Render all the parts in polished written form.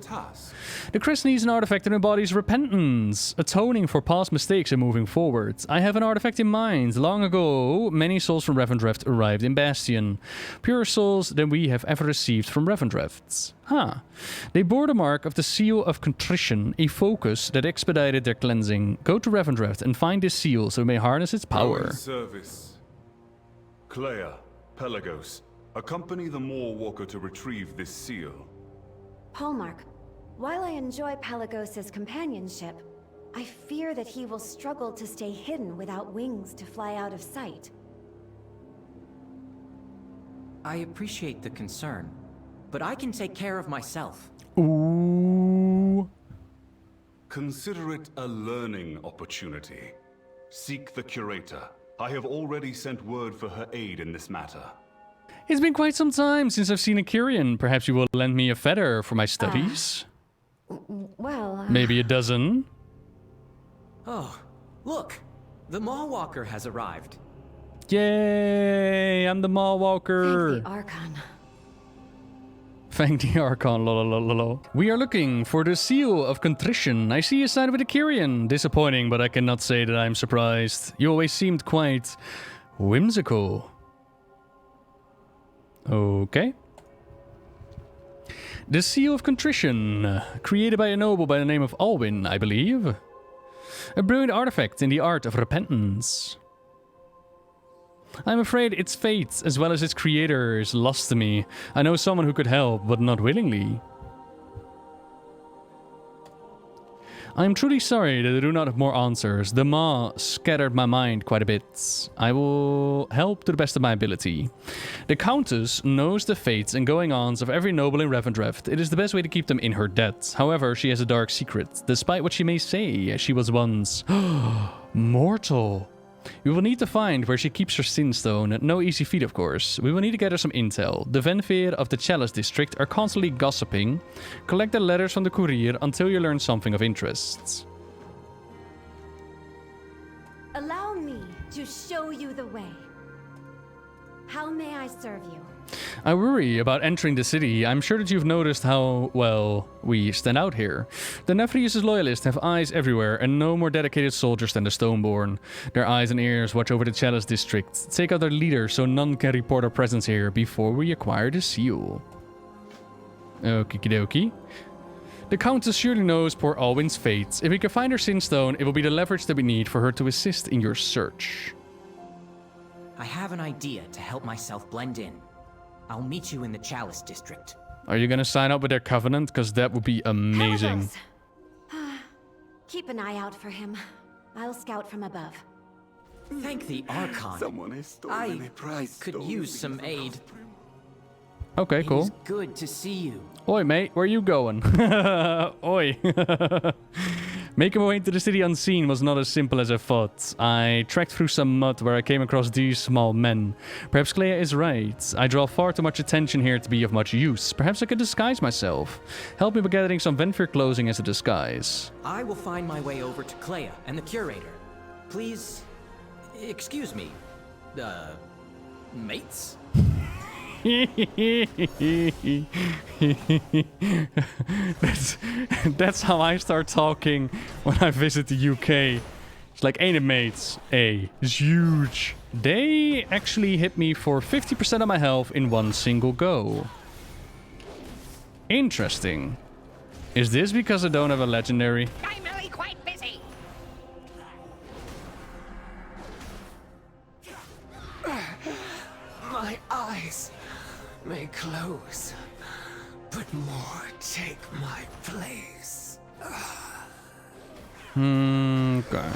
task? The crest needs an artifact that embodies repentance, atoning for past mistakes and moving forward. I have an artifact in mind. Long ago, many souls from Revendreth arrived in Bastion. Purer souls than we have ever received from Revendreths. They bore the mark of the seal of contrition, a focus that expedited their cleansing. Go to Revendreth and find this seal so we may harness its power. Service. Clea, Pelagos, accompany the Moorwalker to retrieve this seal. Hallmark, while I enjoy Pelagos' companionship, I fear that he will struggle to stay hidden without wings to fly out of sight. I appreciate the concern, but I can take care of myself. Ooh. Consider it a learning opportunity. Seek the curator. I have already sent word for her aid in this matter. It's been quite some time since I've seen a Kyrian. Perhaps you will lend me a feather for my studies? Well... Maybe a dozen? Oh, look! The Mallwalker has arrived. Yay! I'm the Mallwalker! Thank the Archon. Thank the Archon, lololololo. We are looking for the seal of contrition. I see you sided with a Kyrian. Disappointing, but I cannot say that I'm surprised. You always seemed quite whimsical. Okay. The Seal of Contrition, created by a noble by the name of Alwin, I believe. A brilliant artifact in the art of repentance. I'm afraid its fate, as well as its creator, is lost to me. I know someone who could help, but not willingly. I am truly sorry that I do not have more answers. The Maw scattered my mind quite a bit. I will help to the best of my ability. The Countess knows the fates and going-ons of every noble in Revendreth. It is the best way to keep them in her debt. However, she has a dark secret. Despite what she may say, she was once... mortal. We will need to find where she keeps her sinstone. No easy feat, of course. We will need to gather some intel. The Venveer of the Chalice district are constantly gossiping. Collect the letters from the courier until you learn something of interest. Allow me to show you the way. How may I serve you? I worry about entering the city. I'm sure that you've noticed how, well, we stand out here. The Nefrius' loyalists have eyes everywhere and no more dedicated soldiers than the Stoneborn. Their eyes and ears watch over the Chalice district. Take out their leader so none can report our presence here before we acquire the seal. Okie dokie. The Countess surely knows poor Alwyn's fate. If we can find her sinstone, it will be the leverage that we need for her to assist in your search. I have an idea to help myself blend in. I'll meet you in the Chalice district. Are you gonna sign up with their covenant? Because that would be amazing. Keep an eye out for him. I'll scout from above. Thank the Archon. Someone has stolen a prize could stone use some aid. Okay, It cool. was good to see you. Oi, mate, where you going? Oi. Making my way into the city unseen was not as simple as I thought. I trekked through some mud where I came across these small men. Perhaps Clea is right. I draw far too much attention here to be of much use. Perhaps I could disguise myself. Help me by gathering some Venveer clothing as a disguise. I will find my way over to Clea and the curator. Please, excuse me. Mates? That's how I start talking when I visit the UK. It's like, ain't it, mates? It's huge. They actually hit me for 50% of my health in one single go. Interesting. Is this because I don't have a legendary? I'm really quite busy. My eyes may close, but more take my place. Okay.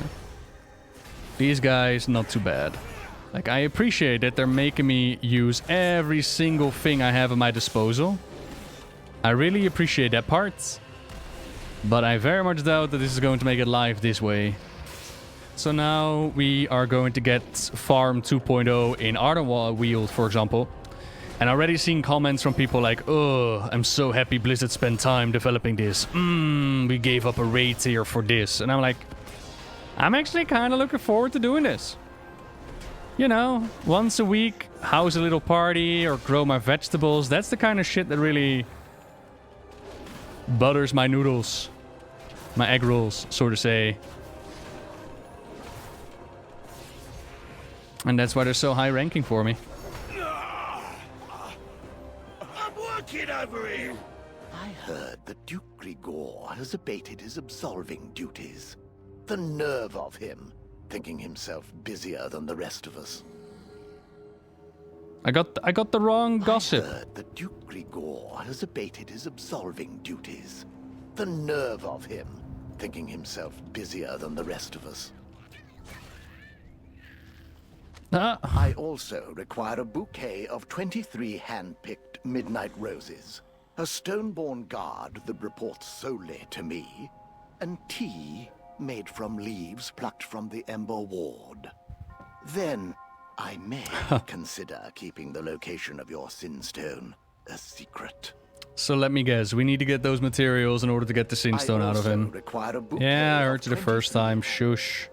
These guys, not too bad. Like, I appreciate that they're making me use every single thing I have at my disposal. I really appreciate that part. But I very much doubt that this is going to make it live this way. So now we are going to get Farm 2.0 in Ardenweald, for example. And already seen comments from people like, oh, I'm so happy Blizzard spent time developing this. We gave up a raid tier for this. And I'm like, I'm actually kind of looking forward to doing this. You know, once a week, house a little party or grow my vegetables. That's the kind of shit that really butters my noodles. My egg rolls, so to say. And that's why they're so high ranking for me. I'm working over here. I heard that Duke Grigor has abated his absolving duties. The nerve of him, thinking himself busier than the rest of us. I got the wrong gossip. I heard that Duke Grigor has abated his absolving duties. The nerve of him, thinking himself busier than the rest of us. I also require a bouquet of 23 hand-picked midnight roses, a stone-born guard that reports solely to me, and tea made from leaves plucked from the Ember ward. Then I may consider keeping the location of your sinstone a secret. So let me guess, we need to get those materials in order to get the sinstone out of him. Yeah, I heard you the first time, shush.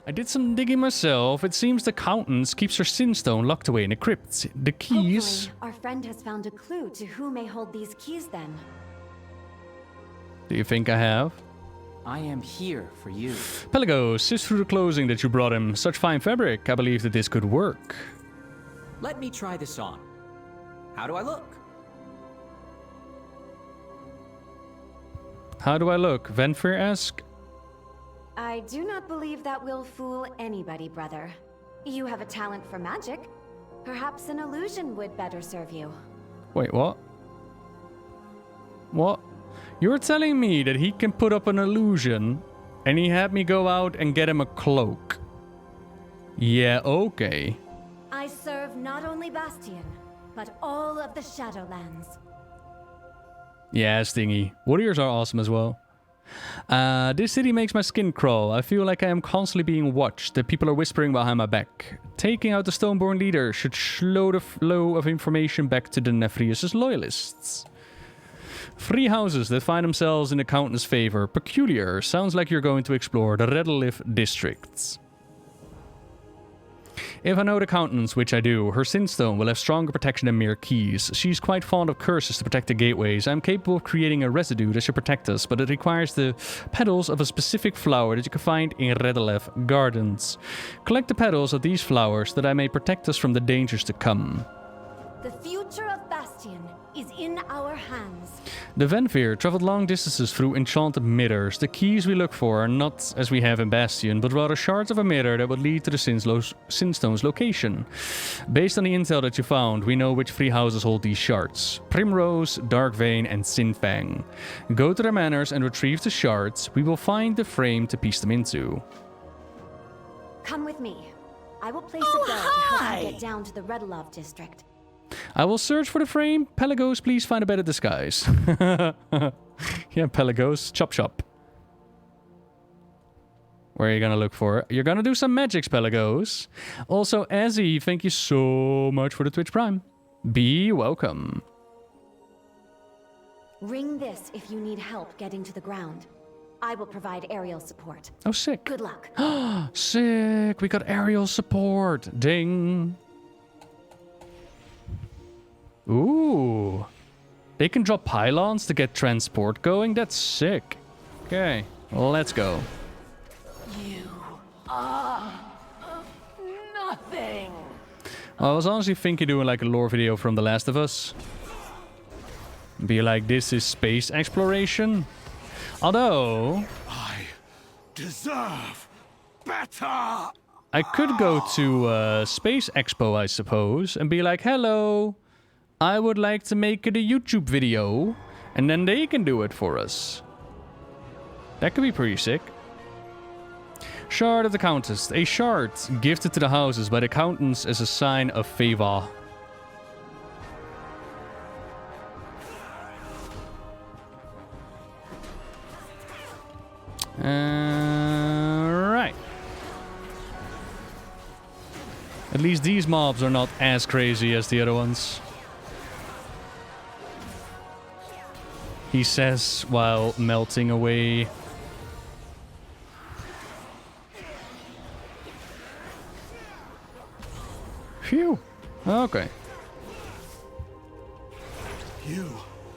I did some digging myself. It seems the Countess keeps her sinstone locked away in a crypt. The keys... Hopefully, our friend has found a clue to who may hold these keys then. Do you think I have? I am here for you. Pelagos, sift through the clothing that you brought him. Such fine fabric. I believe that this could work. Let me try this on. How do I look? How do I look? Venfir-esque? I do not believe that will fool anybody, brother. You have a talent for magic. Perhaps an illusion would better serve you. Wait, what? What? You're telling me that he can put up an illusion and he had me go out and get him a cloak? Yeah, okay. I serve not only Bastion, but all of the Shadowlands. Yeah, Stingy. Warriors are awesome as well. This city makes my skin crawl. I feel like I am constantly being watched. The people are whispering behind my back. Taking out the Stoneborn leader should slow the flow of information back to the Nefrius' loyalists. 3 houses that find themselves in the Countess' favor. Peculiar. Sounds like you're going to explore the Redolif districts. If I know the Countess, which I do, her sinstone will have stronger protection than mere keys. She's quite fond of curses to protect the gateways. I'm capable of creating a residue that should protect us, but it requires the petals of a specific flower that you can find in Redolif gardens. Collect the petals of these flowers that I may protect us from the dangers to come. The future of Bastion is in our hands. The Venfir traveled long distances through enchanted mirrors. The keys we look for are not as we have in Bastion, but rather shards of a mirror that would lead to the Sinstone's location. Based on the intel that you found, we know which 3 houses hold these shards. Primrose, Darkvein, and Sinfang. Go to their manors and retrieve the shards. We will find the frame to piece them into. Come with me. I will place a guard to help you get down to the Redolif district. I will search for the frame. Pelagos, please find a better disguise. Yeah, Pelagos. Chop chop. Where are you gonna look for? You're gonna do some magics, Pelagos. Also, Azzy, thank you so much for the Twitch Prime. Be welcome. Ring this if you need help getting to the ground. I will provide aerial support. Oh, sick. Good luck. Sick. We got aerial support. Ding. Ooh. They can drop pylons to get transport going? That's sick. Okay, let's go. You are nothing. I was honestly thinking doing like a lore video from The Last of Us. Be like, this is space exploration. Although... I deserve better! I could go to Space Expo, I suppose, and be like, hello, I would like to make it a YouTube video, and then they can do it for us. That could be pretty sick. Shard of the Countess. A shard gifted to the houses by the Countess as a sign of favor. Right. At least these mobs are not as crazy as the other ones. He says while melting away. Phew. Okay. You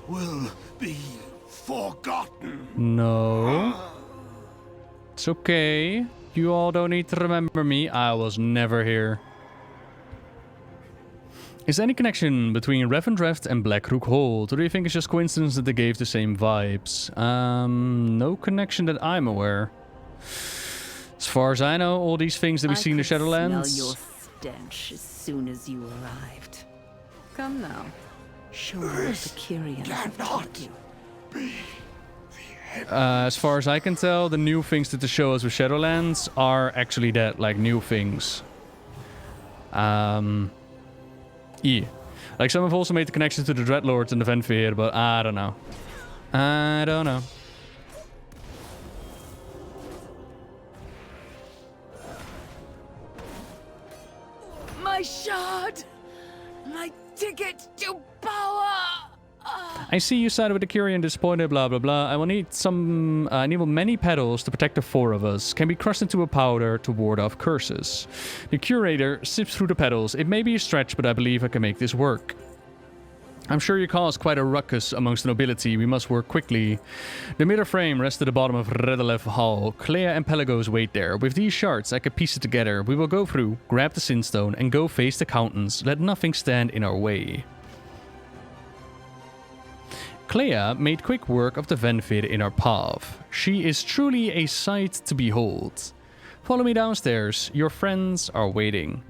will be forgotten. No. It's okay. You all don't need to remember me. I was never here. Is there any connection between Revendreth and Blackrook Hold? Or do you think it's just coincidence that they gave the same vibes? No connection that I'm aware. As far as I know, all these things that we see in the Shadowlands... I could smell your stench as soon as you arrived. Come now. Show me what the Kyrian have taught you. As far as I can tell, the new things that they show us with Shadowlands are actually that, like, new things. Yeah. Like, some have also made the connection to the Dreadlords and the Ventveer, but I don't know. I don't know. My shard! My ticket to power! I see you sided with the Kyrian, disappointed, blah blah blah. I will need some... I need many petals to protect the four of us. Can be crushed into a powder to ward off curses. The curator sips through the petals. It may be a stretch, but I believe I can make this work. I'm sure you caused quite a ruckus amongst the nobility. We must work quickly. The mirror frame rests at the bottom of Redelev Hall. Clea and Pelagos wait there. With these shards, I can piece it together. We will go through, grab the sinstone, and go face the Countess. Let nothing stand in our way. Clea made quick work of the Ventveer in our path. She is truly a sight to behold. Follow me downstairs. Your friends are waiting.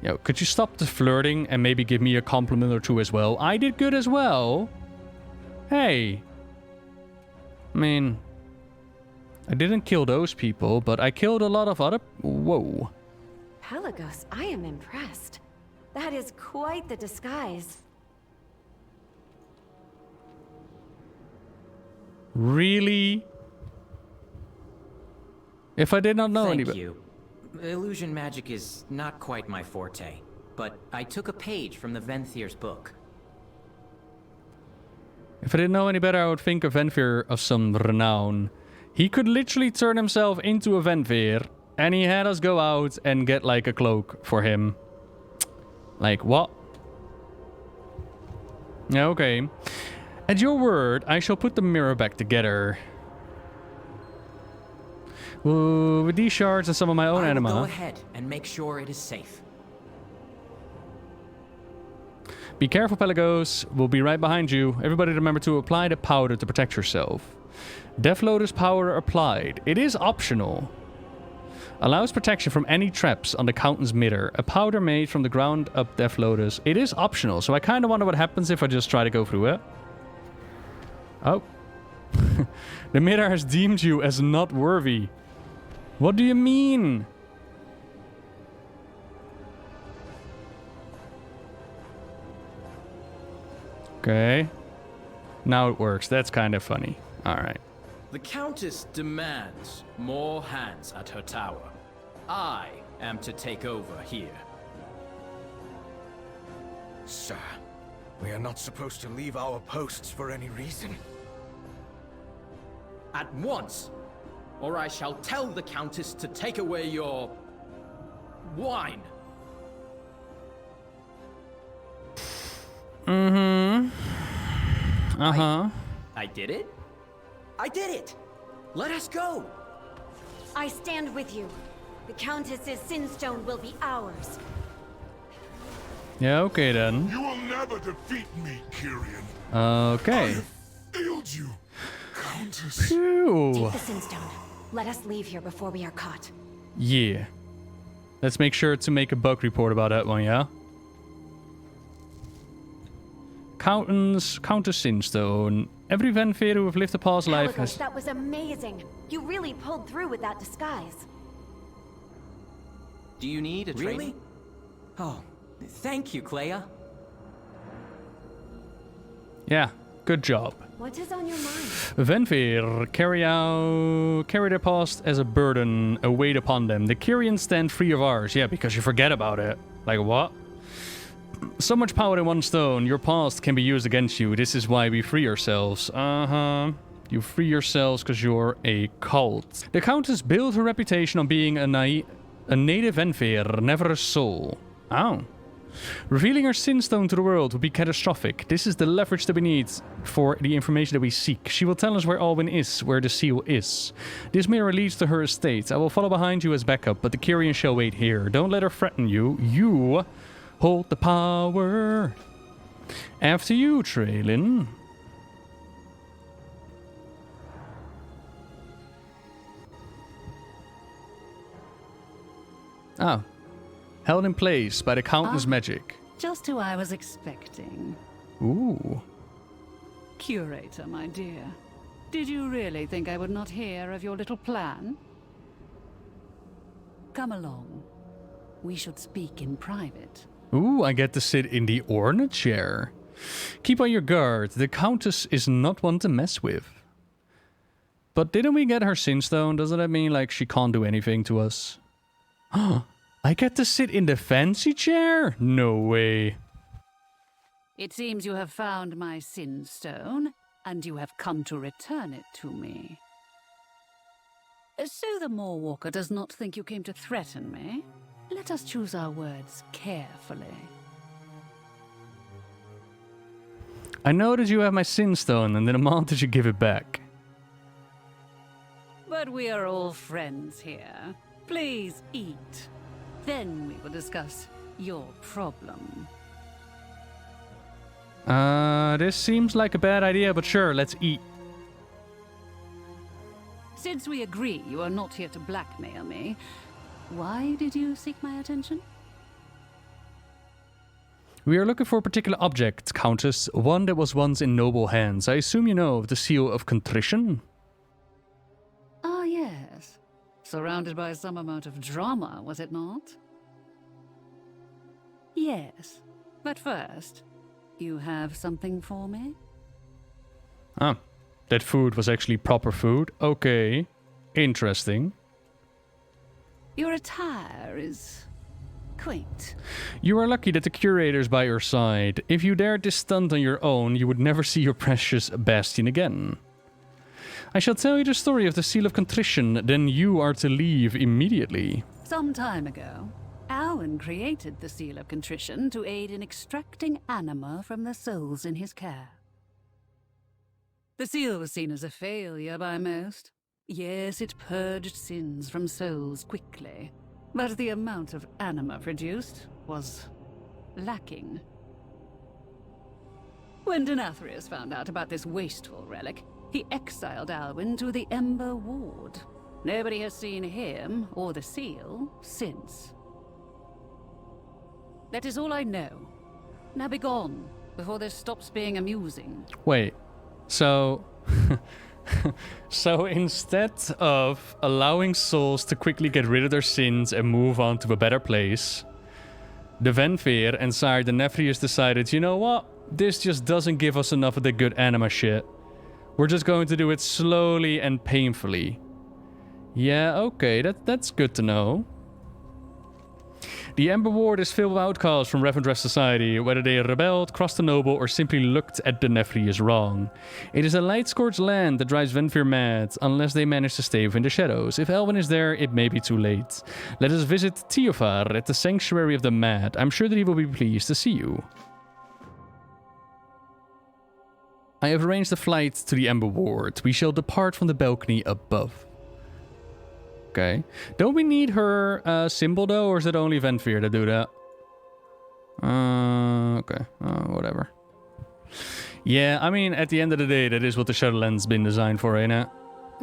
Yo, could you stop the flirting and maybe give me a compliment or two as well? I did good as well. Hey. I mean, I didn't kill those people, but I killed a lot of other... Whoa. Pelagos, I am impressed. That is quite the disguise. Really? If I did not know anybody... Thank you. Illusion magic is not quite my forte, but I took a page from the Ventveer's book. If I didn't know any better, I would think a Ventveer of some renown. He could literally turn himself into a Ventveer, and he had us go out and get, like, a cloak for him. Like, what? Yeah, okay. At your word, I shall put the mirror back together. With these shards and some of my own anima. Go ahead and make sure it is safe. Be careful, Pelagos. We'll be right behind you. Everybody remember to apply the powder to protect yourself. Death Lotus powder applied. It is optional. Allows protection from any traps on the Countess mirror. A powder made from the ground up Death Lotus. It is optional, so I kind of wonder what happens if I just try to go through it. Oh. The mirror has deemed you as not worthy. What do you mean? Okay. Now it works. That's kind of funny. Alright. The Countess demands more hands at her tower. I am to take over here. Sir, we are not supposed to leave our posts for any reason. At once, or I shall tell the Countess to take away your... wine. Mm-hmm. Uh-huh. I did it? I did it! Let us go! I stand with you. The Countess's sinstone will be ours. Yeah, okay then. You will never defeat me, Kyrian. Okay. I have failed you, Countess. Phew. Take the sinstone. Let us leave here before we are caught. Yeah. Let's make sure to make a bug report about that one, yeah? Countess Sinstone. Every Ventveer who have lived a past life Pelagos, has... that was amazing. You really pulled through with that disguise. Do you need a training? Really? Oh, thank you, Clea. Yeah, good job. What is on your mind? Ventveer carry their past as a burden, a weight upon them. The Kyrians stand free of ours. Yeah, because you forget about it. Like what? So much power in one stone. Your past can be used against you. This is why we free ourselves. Uh-huh. You free yourselves because you're a cult. The Countess built her reputation on being a native Ventveer, never a soul. Oh. Revealing our sinstone to the world would be catastrophic. This is the leverage that we need for the information that we seek. She will tell us where Alwin is, where the seal is. This mirror leads to her estate. I will follow behind you as backup, but the Kyrian shall wait here. Don't let her threaten you. You hold the power. After you, Traylin. Oh. Held in place by the Countess' magic. Just who I was expecting. Ooh. Curator, my dear. Did you really think I would not hear of your little plan? Come along. We should speak in private. Ooh, I get to sit in the Orna chair. Keep on your guard. The Countess is not one to mess with. But didn't we get her sinstone? Doesn't that mean, like, she can't do anything to us? I get to sit in the fancy chair? No way. It seems you have found my sinstone, and you have come to return it to me. So the Moorwalker does not think you came to threaten me? Let us choose our words carefully. I know that you have my sinstone, and then demand that you give it back. But we are all friends here. Please eat. Then we will discuss your problem. This seems like a bad idea, but sure, let's eat. Since we agree you are not here to blackmail me, why did you seek my attention? We are looking for a particular object, Countess. One that was once in noble hands. I assume you know of the seal of contrition? Ah, yes. Surrounded by some amount of drama, was it not? Yes. But first, you have something for me? Ah, that food was actually proper food? Okay. Interesting. Your attire is quaint. You are lucky that the curator is by your side. If you dared this stunt on your own, you would never see your precious Bastion again. I shall tell you the story of the Seal of Contrition, then you are to leave immediately. Some time ago, Alwin created the Seal of Contrition to aid in extracting anima from the souls in his care. The seal was seen as a failure by most. Yes, it purged sins from souls quickly, but the amount of anima produced was lacking. When Denathrius found out about this wasteful relic, he exiled Alwin to the Ember ward. Nobody has seen him or the seal since. That is all I know. Now be gone, before this stops being amusing. Wait, so... so instead of allowing souls to quickly get rid of their sins and move on to a better place, the Venveer and Sire Denathrius decided, you know what? This just doesn't give us enough of the good anima shit. We're just going to do it slowly and painfully. Yeah, okay, that's good to know. The Ember Ward is filled with outcasts from Revendreth society, whether they rebelled, crossed the noble, or simply looked at Denathrius wrong. It is a light-scorched land that drives Venveer mad, unless they manage to stay within the shadows. If Alwin is there, it may be too late. Let us visit Teofar at the Sanctuary of the Mad. I'm sure that he will be pleased to see you. I have arranged a flight to the Ember Ward. We shall depart from the balcony above. Okay. Don't we need her symbol though, or is it only Venveer to do that? Okay. Whatever. Yeah, I mean, at the end of the day, that is what the Shadowlands been designed for, ain't it?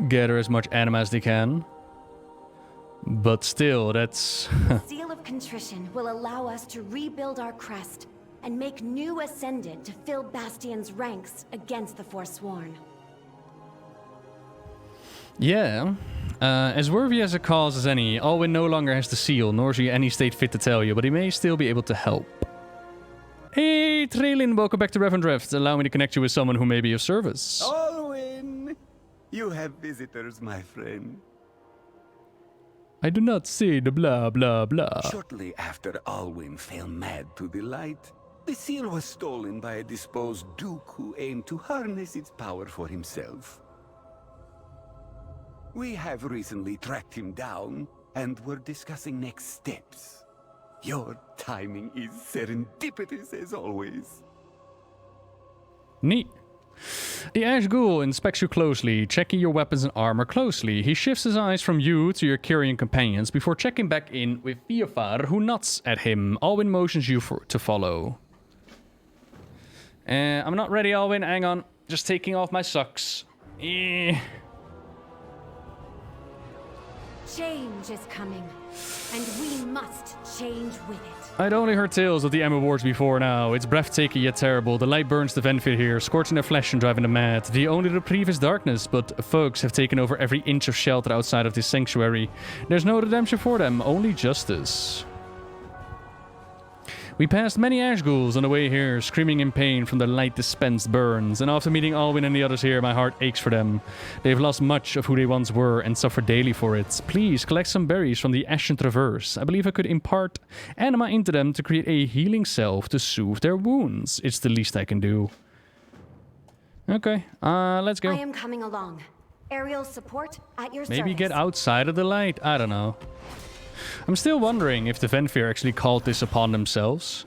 Gather as much anima as they can. But still, that's... The Seal of Contrition will allow us to rebuild our crest and make new Ascendant to fill Bastion's ranks against the Forsworn. Yeah. As worthy as a cause as any, Alwin no longer has the seal, nor is he any state fit to tell you, but he may still be able to help. Hey, Traylin, welcome back to Revendreth. Allow me to connect you with someone who may be of service. Alwin! You have visitors, my friend. I do not say the blah blah blah. Shortly after Alwin fell mad to the light, the seal was stolen by a disposed duke who aimed to harness its power for himself. We have recently tracked him down, and we're discussing next steps. Your timing is serendipitous as always. Neat. The Ash Ghoul inspects you closely, checking your weapons and armor closely. He shifts his eyes from you to your Kyrian companions before checking back in with Vielle, who nods at him. Alwin motions you to follow. I'm not ready, Alwin. Hang on. Just taking off my socks. Change is coming, and we must change with it. I'd only heard tales of the Ember Wars before now. It's breathtaking yet terrible. The light burns the Venfir here, scorching their flesh and driving them mad. The only reprieve is darkness, but folks have taken over every inch of shelter outside of this sanctuary. There's no redemption for them, only justice. We passed many Ash Ghouls on the way here, screaming in pain from the light dispensed burns, and after meeting Alwin and the others here, my heart aches for them. They've lost much of who they once were and suffer daily for it. Please collect some berries from the Ashen Traverse. I believe I could impart anima into them to create a healing salve to soothe their wounds. It's the least I can do. Okay, let's go. I am coming along. Aerial support at your service. Maybe get outside of the light? I don't know. I'm still wondering if the Venfir actually called this upon themselves.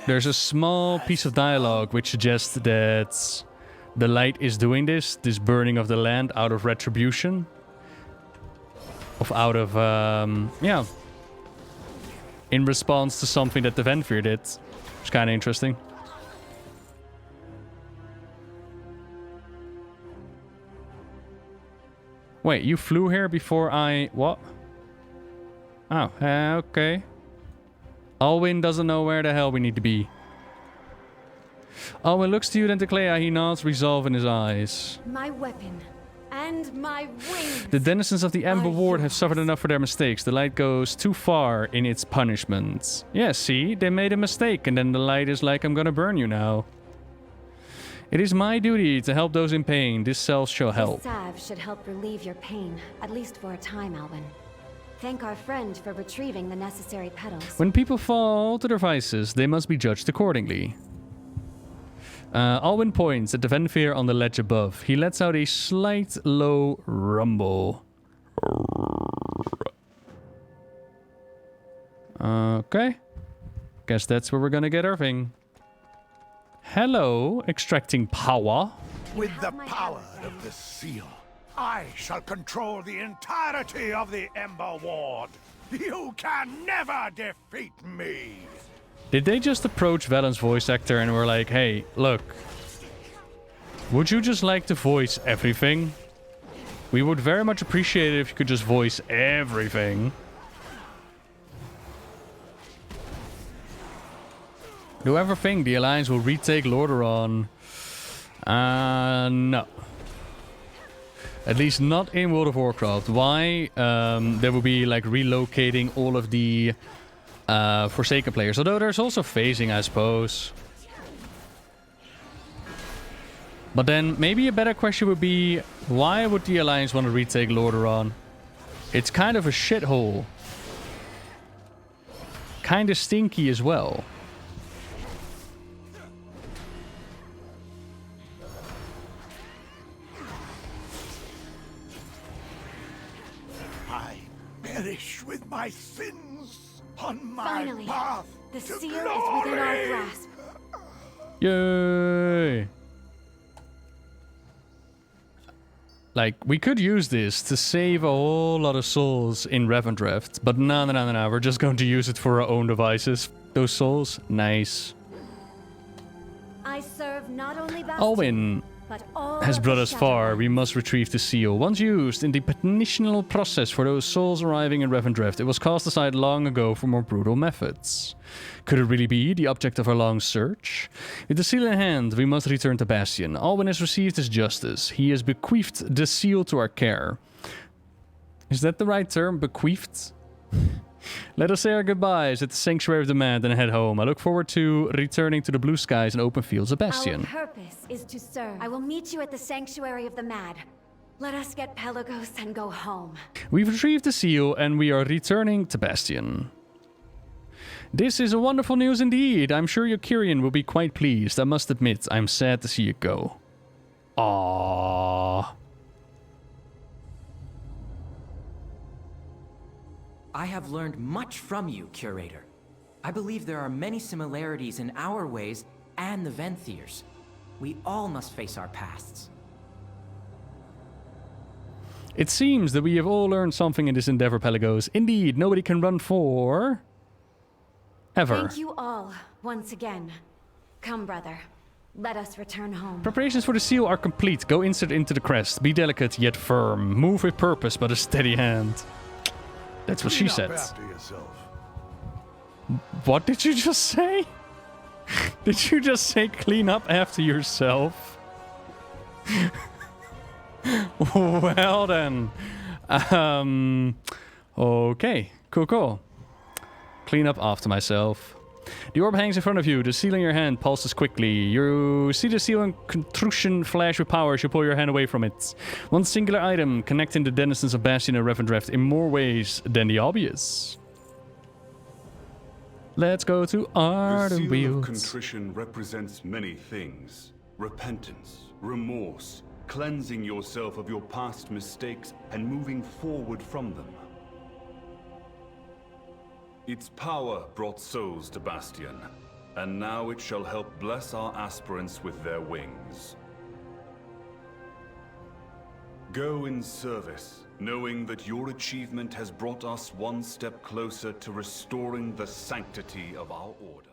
There's a small piece of dialogue which suggests that the light is doing this burning of the land out of retribution. In response to something that the Venfir did. It's kind of interesting. Wait, you flew here before I... What? Oh, okay. Alwin doesn't know where the hell we need to be. Alwin looks to you, then to Clea. He nods, resolve in his eyes. My weapon and my wings. The denizens of the Ember Ward have suffered enough for their mistakes. The light goes too far in its punishment. Yeah, see? They made a mistake, and then the light is like, I'm gonna burn you now. It is my duty to help those in pain. This salve shall help. This salve should help relieve your pain, at least for a time, Alwin. Thank our friend for retrieving the necessary petals. When people fall to their vices, they must be judged accordingly. Alwin points at the Venfir on the ledge above. He lets out a slight, low rumble. Okay. Guess that's where we're gonna get our thing. Hello, extracting power. With the power of the seal, I shall control the entirety of the Ember Ward. You can never defeat me. Did they just approach Valen's voice actor and were like, hey, look, would you just like to voice everything? We would very much appreciate it if you could just voice everything. Do you ever think the Alliance will retake Lordaeron? No. At least not in World of Warcraft. Why? There will be like relocating all of the Forsaken players. Although there's also phasing, I suppose. But then maybe a better question would be, why would the Alliance want to retake Lordaeron? It's kind of a shithole. Kind of stinky as well. Perish with my sins on my Finally, path the to seal glory. is within our grasp. Yay! Like, we could use this to save a whole lot of souls in Revendreth, but no. We're just going to use it for our own devices. Those souls, nice. I serve not only Bastion, Alwin but all has of brought the us far. Shadowlands. We must retrieve the seal. Once used in the petitional process for those souls arriving in Revendreth, it was cast aside long ago for more brutal methods. Could it really be the object of our long search? With the seal in hand, we must return to Bastion. Alwin has received his justice. He has bequeathed the seal to our care. Is that the right term? Bequeathed? Let us say our goodbyes at the Sanctuary of the Mad and head home. I look forward to returning to the blue skies and open fields of Bastion. Our purpose is to serve. I will meet you at the Sanctuary of the Mad. Let us get Pelagos and go home. We've retrieved the seal and we are returning to Bastion. This is a wonderful news indeed. I'm sure your Kyrian will be quite pleased. I must admit, I'm sad to see it go. Aww. I have learned much from you, Curator. I believe there are many similarities in our ways and the Venthirs. We all must face our pasts. It seems that we have all learned something in this endeavor, Pelagos. Indeed, nobody can run for... ever. Thank you all, once again. Come, brother. Let us return home. Preparations for the seal are complete. Go insert into the crest. Be delicate yet firm. Move with purpose but a steady hand. That's what she said. After yourself. What did you just say? Did you just say clean up after yourself? Well then. Okay. Cool. Clean up after myself. The orb hangs in front of you. The seal in your hand pulses quickly. You see the seal and contrition flash with power as you pull your hand away from it. One singular item connecting the denizens of Bastion and Revendreth in more ways than the obvious. Let's go to Art and The seal of Wheels. contrition represents many things. Repentance, remorse, cleansing yourself of your past mistakes and moving forward from them. Its power brought souls to Bastion, and now it shall help bless our aspirants with their wings. Go in service, knowing that your achievement has brought us one step closer to restoring the sanctity of our order.